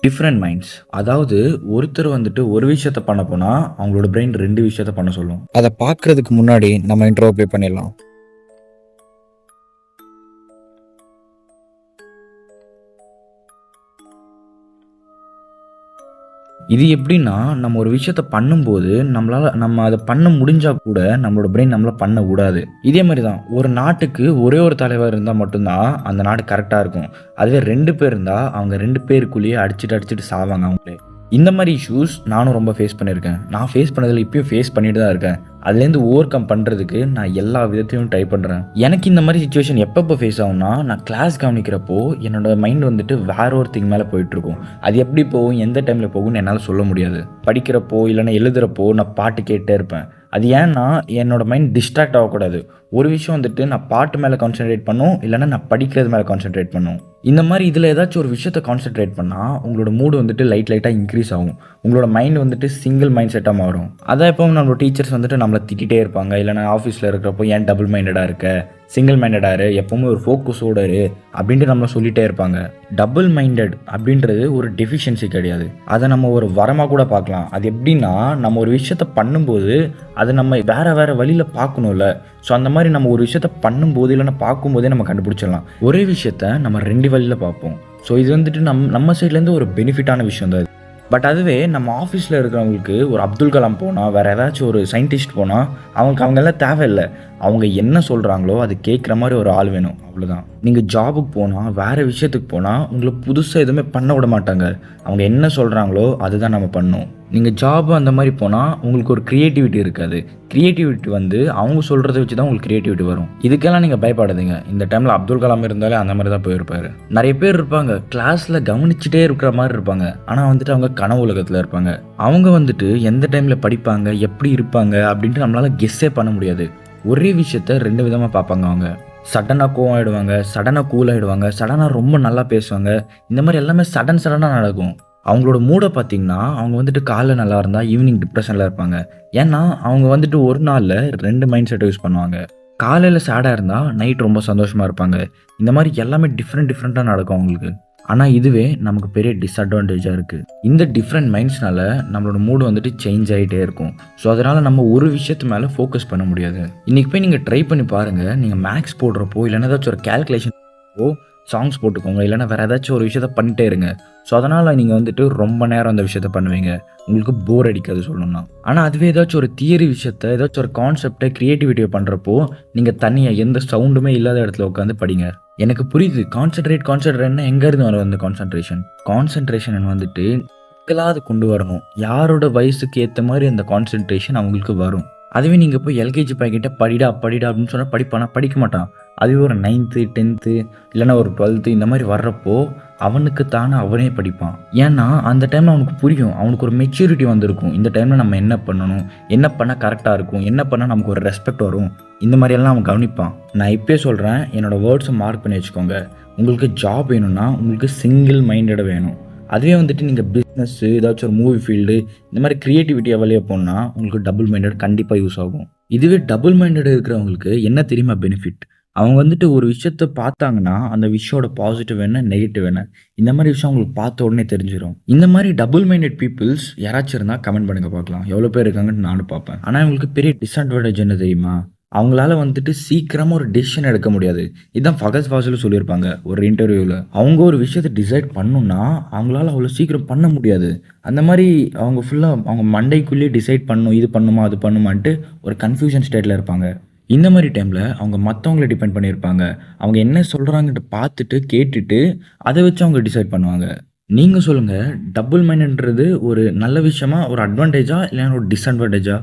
Different minds. அதாவது ஒருத்தர் வந்துட்டு ஒரு விஷயத்த பண்ண போனா, அவங்களோட பிரெயின் 2 விஷயத்த பண்ண சொல்லும். அத பார்க்கறதுக்கு முன்னாடி நம்ம இன்ட்ரோவ ப்ளே பண்ணிடலாம். இது எப்படின்னா, நம்ம ஒரு விஷயத்த பண்ணும்போது, நம்ம அத பண்ண முடிஞ்சா கூட, நம்மளோட பிரெயின் நம்மள பண்ண வுடாது. இதே மாரி தான், ஒரு நாட்டுக்கு ஒரே ஒரு தலைவர் இருந்தா மட்டும் தான், அந்த நாடு கரெக்ட்டா இருக்கும். அதுவே 2 பேர் இருந்தா, அவங்க 2 பேருக்குள்ளேயே அடிச்சுட்டு, அடிச்சுட்டு சாவாங்க அவங்களே. இந்த மாரி இஷ்யூஸ் நானும் ரொம்ப ஃபேஸ் பண்ணியிருக்கேன். நான் ஃபேஸ் பண்ணதில இப்பயும் ஃபேஸ் பண்ணிட்டு தான் இருக்கேன். அதுலேருந்து ஓவர் கம் பண்றதுக்கு நான் எல்லா விதத்தையும் ட்ரை பண்றேன். எனக்கு இந்த மாரி சிச்சுவேஷன் எப்பப்போ ஃபேஸ் ஆகும்னா, நான் கிளாஸ் கவனிக்கிறப்போ, என்னோட மைண்ட் வந்துட்டு வேற ஒரு திங் மேல போயிட்டுருக்கும். அது எப்படி போகும், எந்த டைம்ல போகும்னு என்னால சொல்ல முடியாது. படிக்கிறப்போ, இல்லன்னா எழுதுறப்போ நான் பாட்டு கேட்டுட்டே இருப்பேன். அது ஏன்னா, என்னோட மைண்ட் டிஸ்ட்ராக்ட் ஆகக்கூடாது. ஒரு விஷயம் வந்துட்டு நான் பாட்டு மேல கான்சன்ட்ரேட் பண்ணும், இல்லன்னா நான் படிக்கிறது மேல கான்சன்ட்ரேட் பண்ணும். இந்த மாரி இதில ஏதாச்சும் ஒரு விஷயத்த கான்சன்ட்ரேட் பண்ணா, உங்களோட மூட் வந்துட்டு லைட்டா இன்கிரீஸ் ஆகும். உங்களோட மைண்ட் வந்துட்டு சிங்கிள் மைண்ட் செட்டா மாறும். அதான் எப்பவும் நம்மளோட டீச்சர்ஸ் வந்துட்டு நம்மள திட்டிட்டே இருப்பாங்க. இல்லன்னா ஆஃபீஸ்ல இருக்கிறப்போ ஏன் டபுள் மைண்டடா இருக்க? சிங்கிள் மைண்டடா இரு. எப்பவுமே ஒரு ஃபோக்கஸோட இரு. அப்படின்ட்டு நம்மள சொல்லிட்டே இருப்பாங்க. டபுள் மைண்டட் அப்படின்றது ஒரு டெஃபிஷியன்சி கிடையாது. அத நம்ம ஒரு வரமா கூட பார்க்கலாம். அது எப்படின்னா, நம்ம ஒரு விஷயத்த பண்ணும்போது, அத நம்ம வேற வேற வழியில பார்க்கணும்ல. ஸோ அந்த மாரி நம்ம ஒரு விஷயத்த பண்ணும்போது, இல்லன்னா பார்க்கும்போதே நம்ம கண்டுபிடிச்சிடலாம். ஒரே விஷயத்த நம்ம 2 வழியில பார்ப்போம். ஸோ இது வந்துட்டு நம்ம சைட்லேருந்து ஒரு பெனிஃபிட்டான விஷயம் தான் இது. பட் அதுவே நம்ம ஆஃபீஸில் இருக்கிறவங்களுக்கு ஒரு அப்துல் கலாம் போனா, வேற ஏதாச்சும் ஒரு சயின்டிஸ்ட் போனா, அவங்களுக்கு அவங்கலாம் தேவையில்ல. அவங்க என்ன சொல்றாங்களோ, அது கேட்குற மாரி ஒரு ஆள் வேணும். அவ்வளோதான். நீங்க ஜாபுக்கு போனா, வேற விஷயத்துக்கு போனா, உங்கள புதுசா எதுவுமே பண்ண விட மாட்டாங்க. அவங்க என்ன சொல்றாங்களோ, அதுதான் நம்ம பண்ணணும். நீங்க ஜாப் அந்த மாரி போனா, உங்களுக்கு ஒரு கிரியேட்டிவிட்டி இருக்காது. கிரியேட்டிவிட்டி வந்து அவங்க சொல்றத வச்சு தான் உங்களுக்கு கிரியேட்டிவிட்டி வரும். இதுக்கெல்லாம் நீங்க பயப்படாதீங்க. இந்த டைம்ல அப்துல் கலாம் இருந்தாலே அந்த மாரி தான் போயிருப்பாரு. நெறைய பேர் இருப்பாங்க, கிளாஸ்ல கவனிச்சுட்டே இருக்கிற மாரி இருப்பாங்க. ஆனா வந்துட்டு அவங்க கனவு உலகத்துல இருப்பாங்க. அவங்க வந்துட்டு எந்த டைம்ல படிப்பாங்க, எப்படி இருப்பாங்க அப்படின்ட்டு நம்மளால கெஸ்ஸே பண்ண முடியாது. ஒரே விஷயத்த 2 விதமா பார்ப்பாங்க அவங்க. சடனா கோவம் ஆயிடுவாங்க, சடனா கூல் ஆயிடுவாங்க, சடனா ரொம்ப நல்லா பேசுவாங்க. இந்த மாரி எல்லாமே சடனா நடக்கும். அவங்களோட மூட பார்த்தீங்கன்னா, அவங்க வந்துட்டு காலைல நல்லா இருந்தா, ஈவினிங் டிப்ரஷன்ல இருப்பாங்க. ஏன்னா, அவங்க வந்துட்டு ஒரு நாள்ல 2 மைண்ட் செட்ட யூஸ் பண்ணுவாங்க. காலையில சேடா இருந்தா, நைட் ரொம்ப சந்தோஷமா இருப்பாங்க. இந்த மாரி எல்லாமே டிஃப்ரெண்ட்டா நடக்கும் அவங்களுக்கு. ஆனா, இதுவே நமக்கு பெரிய டிஸ்அட்வான்டேஜா இருக்கு. இந்த டிஃப்ரெண்ட் மைண்ட்ஸ்னால நம்மளோட மூட் வந்துட்டு சேஞ்ச் ஆயிட்டே இருக்கும். ஸோ, அதனால நம்ம ஒரு விஷயத்து மேல ஃபோக்கஸ் பண்ண முடியாது. இன்னைக்கு போய் நீங்க ட்ரை பண்ணி பாருங்க. நீங்க மேத்ஸ் போடுறப்போ, இல்லன்னா ஏதாச்சும் ஒரு கால்குலேஷன் சாங்ஸ் போட்டுக்கோங்க. இல்லன்னா வேற ஏதாச்சும் ஒரு விஷயத்த பண்ணிட்டே இருங்க. ஸோ, அதனால நீங்க வந்துட்டு ரொம்ப நேரம் அந்த விஷயத்த பண்ணுவீங்க. உங்களுக்கு போர் அடிக்காது சொல்லணும்னா. ஆனா, அதுவே ஏதாச்சும் ஒரு தியரி விஷயத்த, ஏதாச்சும் ஒரு கான்செப்ட்ட, கிரியேட்டிவிட்டிய பண்றப்போ, நீங்க தனியா எந்த சவுண்டுமே இல்லாத இடத்துல உட்காந்து படிங்க. எனக்கு புரியுது. கான்சன்ட்ரேட்ன்னா எங்கேருந்து வரும் அந்த கான்சன்ட்ரேஷன்? கான்சன்ட்ரேஷன் வந்துட்டு நீங்களாவது கொண்டு வரணும். யாரோட வயசுக்கு ஏத்த மாரி அந்த கான்சன்ட்ரேஷன் அவங்களுக்கு வரும். அதுவே நீங்க போய் எல்கேஜி பையன்கிட்ட படிடா அப்படின்னு சொன்னா படிப்பானா? படிக்க மாட்டான். அதுவே ஒரு 9த், 10த் இல்லன்னா ஒரு 12த் இந்த மாரி வர்றப்போ, அவனுக்கு தானா அவனே படிப்பான். ஏன்னா, அந்த டைம்ல அவனுக்கு புரியும். அவனுக்கு ஒரு மெச்சூரிட்டி வந்திருக்கும். இந்த டைம்ல நம்ம என்ன பண்ணணும்? என்ன பண்ணா கரெக்ட்டா இருக்கும்? என்ன பண்ணா நமக்கு ஒரு ரெஸ்பெக்ட் வரும்? இந்த மாரியெல்லாம் அவன் கவனிப்பான். நான் இப்பயே சொல்றேன், என்னோட வேர்ட்ஸ மார்க் பண்ணி வச்சுக்கோங்க. உங்களுக்கு ஜாப் வேணும்னா, உங்களுக்கு சிங்கிள் மைண்டட் வேணும். அதுவே வந்துட்டு நீங்க பிசினஸ், ஏதாச்சும் ஒரு மூவி ஃபீல்டு இந்த மாரி கிரியேட்டிவிட்டியா வழியா போனா, உங்களுக்கு டபுள் மைண்டட் கண்டிப்பா யூஸ் ஆகும். இதுவே டபுள் மைண்டட் இருக்கிறவங்களுக்கு என்ன தெரியுமா பெனிஃபிட்? அவங்க வந்துட்டு ஒரு விஷயத்த பார்த்தாங்கன்னா, அந்த விஷயோட பாசிட்டிவ் என்ன, நெகட்டிவ் என்ன, இந்த மாரி விஷயம் அவங்களுக்கு பார்த்த உடனே தெரிஞ்சிரும். இந்த மாரி டபுள் மைண்டட் பீப்பிள்ஸ் யாராச்சும் இருந்தா கமெண்ட் பண்ணுங்க பார்க்கலாம். எவ்வளோ பேர் இருக்காங்கன்னு நானும் பார்ப்பேன். ஆனா இவங்களுக்கு பெரிய டிஸ்அட்வான்டேஜ் என்ன தெரியுமா? அவங்களால வந்துட்டு சீக்கிரமா ஒரு டெசிஷன் எடுக்க முடியாது. இதான் ஃபகத் ஃபாசிலும் சொல்லியிருப்பாங்க ஒரு இன்டர்வியூல. அவங்க ஒரு விஷயத்த டிசைட் பண்ணணும்னா, அவங்களால அவ்வளோ சீக்கிரம் பண்ண முடியாது. அந்த மாரி அவங்க ஃபுல்லா அவங்க மண்டைக்குள்ளேயே டிசைட் பண்ணணும். இது பண்ணுமா, அது பண்ணுமான்ட்டு ஒரு கன்ஃப்யூஷன் ஸ்டேட்ல இருப்பாங்க. இந்த மாரி டைம்ல அவங்க மத்தவங்கள டிபெண்ட் பண்ணியிருப்பாங்க. அவங்க என்ன சொல்றாங்கன்ட்டு பார்த்துட்டு, கேட்டுட்டு, அத வச்சு அவங்க டிசைட் பண்ணுவாங்க. நீங்க சொல்லுங்க, டபுள் மைண்டட்ன்றது ஒரு நல்ல விஷயமா, ஒரு அட்வான்டேஜா இல்ல ஒரு டிஸ்அட்வான்டேஜா?